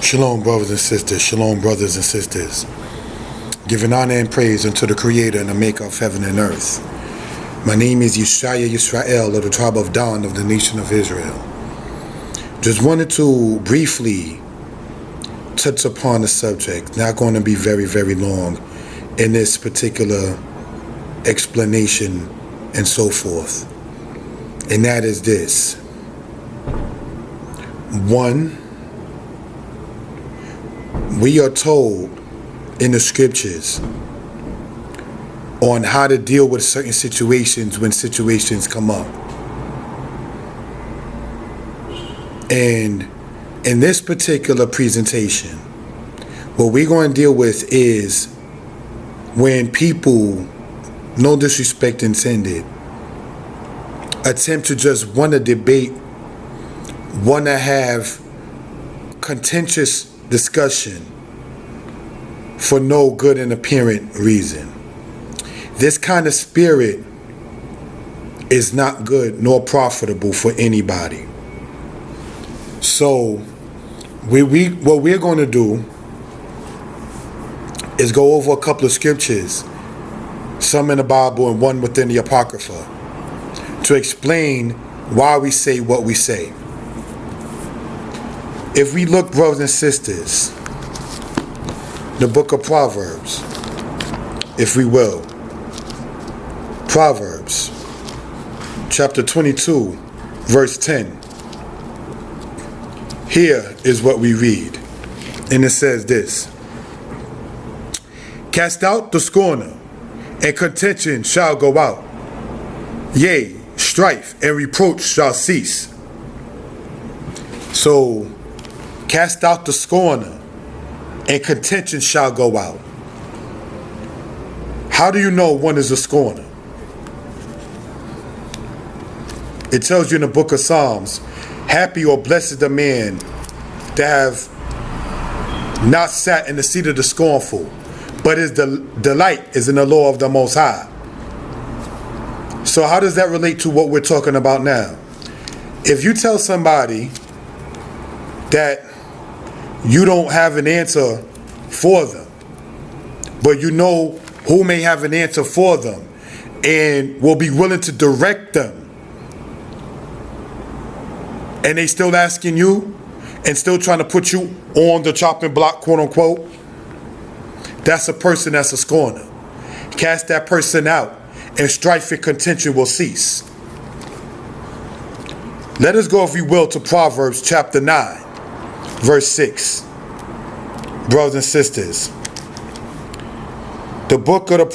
Shalom, brothers and sisters. Shalom, brothers and sisters. Giving honor and praise unto the Creator and the Maker of heaven and earth. My name is Yeshaya Yisrael of the tribe of Dan of the nation of Israel. Just wanted to briefly touch upon the subject. Not going to be very, very long in this particular explanation and so forth. And that is this. One, we are told in the scriptures on how to deal with certain situations when situations come up. And in this particular presentation, what we're going to deal with is when people, no disrespect intended, attempt to just want to debate, want to have contentious discussion for no good and apparent reason. This kind of spirit is not good nor profitable for anybody. So what we're going to do is go over a couple of scriptures, some in the Bible and one within the Apocrypha, to explain why we say what we say. If we look, brothers and sisters, the book of Proverbs, if we will. Proverbs, chapter 22, verse 10. Here is what we read. And it says this. Cast out the scorner, and contention shall go out. Yea, strife and reproach shall cease. So, cast out the scorner, and contention shall go out. How do you know one is a scorner? It tells you in the book of Psalms, happy or blessed is the man that have not sat in the seat of the scornful, but his delight is in the law of the Most High. So how does that relate to what we're talking about now? If you tell somebody that you don't have an answer for them, but you know who may have an answer for them and will be willing to direct them, and they still asking you and still trying to put you on the chopping block, quote unquote, that's a person that's a scorner. Cast that person out and strife and contention will cease. Let us go, if we will, to Proverbs chapter 9, verse 6. Brothers and sisters, the book of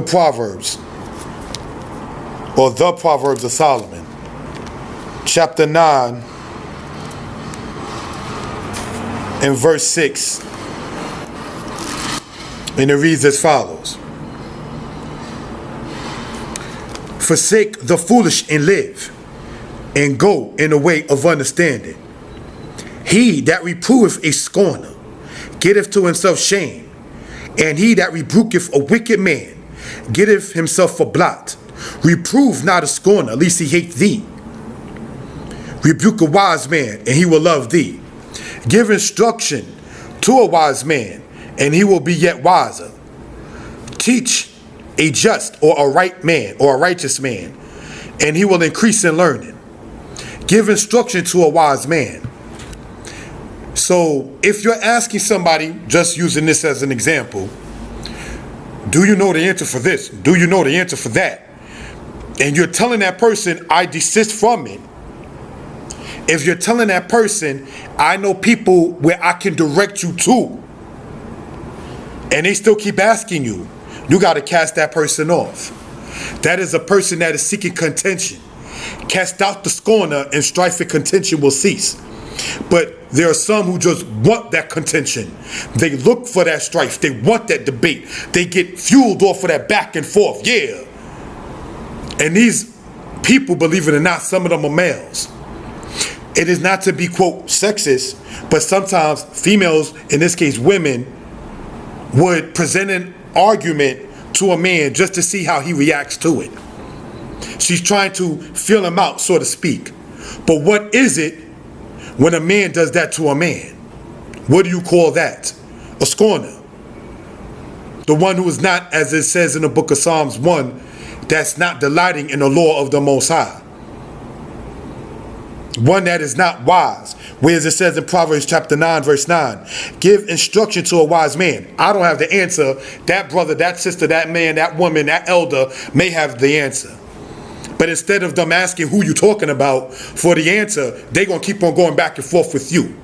Proverbs, or the Proverbs of Solomon, chapter 9 and verse 6, and it reads as follows. Forsake the foolish and live, and go in the way of understanding. He that reproveth a scorner getteth to himself shame, and he that rebuketh a wicked man getteth himself a blot. Reprove not a scorner, lest he hate thee. Rebuke a wise man, and he will love thee. Give instruction to a wise man, and he will be yet wiser. Teach a just or a right man or a righteous man, and he will increase in learning. Give instruction to a wise man. So if you're asking somebody, just using this as an example, do you know the answer for this? Do you know the answer for that? And you're telling that person, I desist from it. If you're telling that person, I know people where I can direct you to, and they still keep asking you, you got to cast that person off. That is a person that is seeking contention. Cast out the scorner, and strife and contention will cease. But there are some who just want that contention. They look for that strife. They want that debate. They get fueled off of that back and forth. Yeah. And these people, believe it or not, some of them are males. It is not to be, quote, sexist, but sometimes females, in this case women, would present an argument to a man just to see how he reacts to it. She's trying to feel him out, so to speak. But what is it when a man does that to a man? What do you call that? A scorner. The one who is not, as it says in the book of Psalms 1, that's not delighting in the law of the Most High. One that is not wise. Whereas it says in Proverbs chapter 9, verse 9, give instruction to a wise man. I don't have the answer. That brother, that sister, that man, that woman, that elder may have the answer. But instead of them asking who you're talking about for the answer, they're going to keep on going back and forth with you.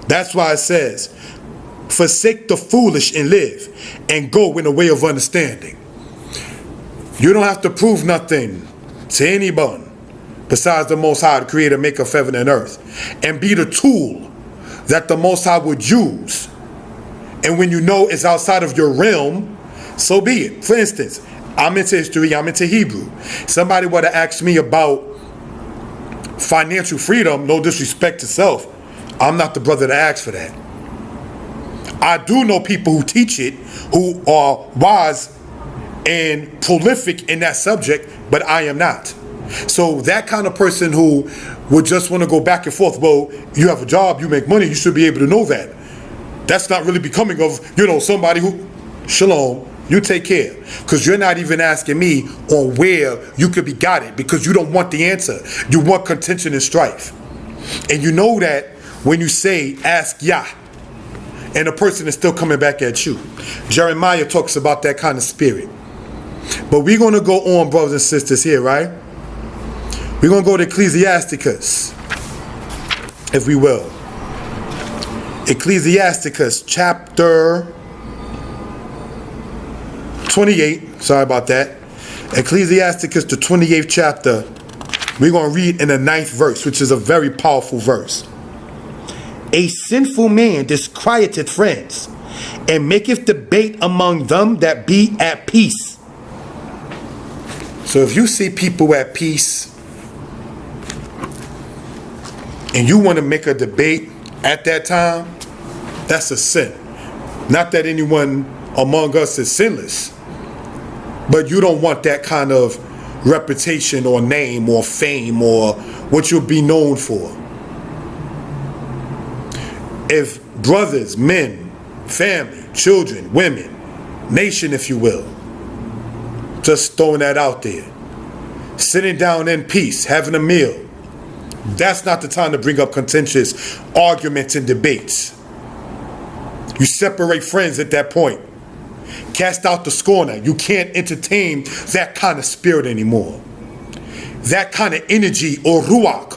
That's why it says, forsake the foolish and live, and go in the way of understanding. You don't have to prove nothing to anyone besides the Most High, the creator, maker of heaven and earth, and be the tool that the Most High would use. And when you know it's outside of your realm, so be it. For instance, I'm into history, I'm into Hebrew. Somebody would have asked me about financial freedom, no disrespect to self. I'm not the brother to ask for that. I do know people who teach it, who are wise and prolific in that subject, but I am not. So that kind of person who would just want to go back and forth, well, you have a job, you make money, you should be able to know that. That's not really becoming of, somebody who, shalom, you take care. Because you're not even asking me on where you could be guided, because you don't want the answer. You want contention and strife. And you know that when you say, ask Yah, and the person is still coming back at you. Jeremiah talks about that kind of spirit. But we're going to go on, brothers and sisters, here, right? We're going to go to Ecclesiasticus, if we will. Ecclesiasticus chapter 28. Sorry about that. Ecclesiasticus, the 28th chapter. We're going to read in the 9th verse, which is a very powerful verse. A sinful man disquieteth friends, and maketh debate among them that be at peace. So if you see people at peace, and you want to make a debate at that time, that's a sin. Not that anyone among us is sinless, but you don't want that kind of reputation or name or fame or what you'll be known for. If brothers, men, family, children, women, nation, if you will, just throwing that out there, sitting down in peace, having a meal, that's not the time to bring up contentious arguments and debates. You separate friends at that point. Cast out the scorner. You can't entertain that kind of spirit anymore. That kind of energy or ruach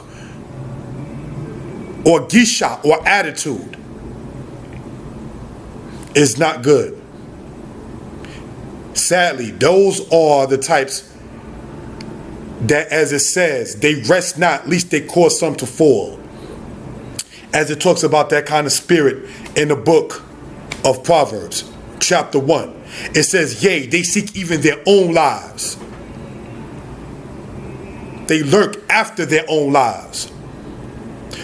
or gisha or attitude is not good. Sadly, those are the types that, as it says, they rest not, lest they cause some to fall. As it talks about that kind of spirit in the book of Proverbs, chapter 1. It says, yea, they seek even their own lives. They lurk after their own lives.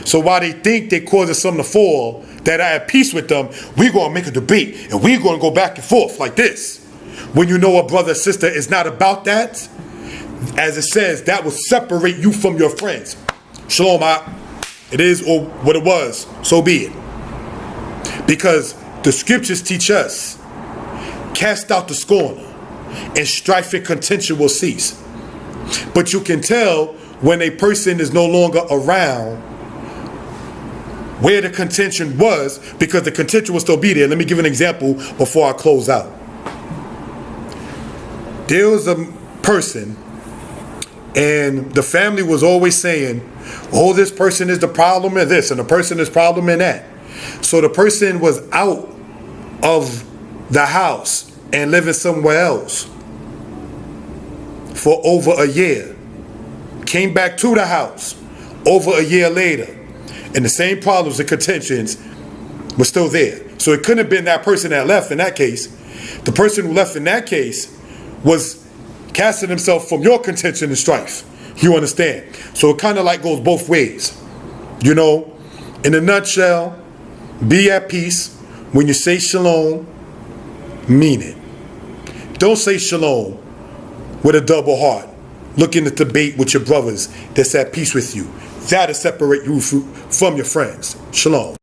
So while they think they're causing something to fall, that are at peace with them, we're going to make a debate, and we're going to go back and forth like this. When you know a brother or sister is not about that, as it says, that will separate you from your friends. Shalom, it is or what it was, so be it. Because the scriptures teach us, cast out the scorner, and strife and contention will cease. But you can tell when a person is no longer around where the contention was, because the contention will still be there. Let me give an example before I close out. There was a person, and the family was always saying, oh, this person is the problem in this, and the person is problem in that. So the person was out of the house and living somewhere else for over a year. Came back to the house over a year later, and the same problems and contentions were still there. So it couldn't have been that person that left in that case. The person who left in that case was casting himself from your contention and strife. You understand? So it kind of like goes both ways. You know, in a nutshell, be at peace. When you say shalom, mean it. Don't say shalom with a double heart, looking to debate with your brothers that's at peace with you. That'll separate you from your friends. Shalom.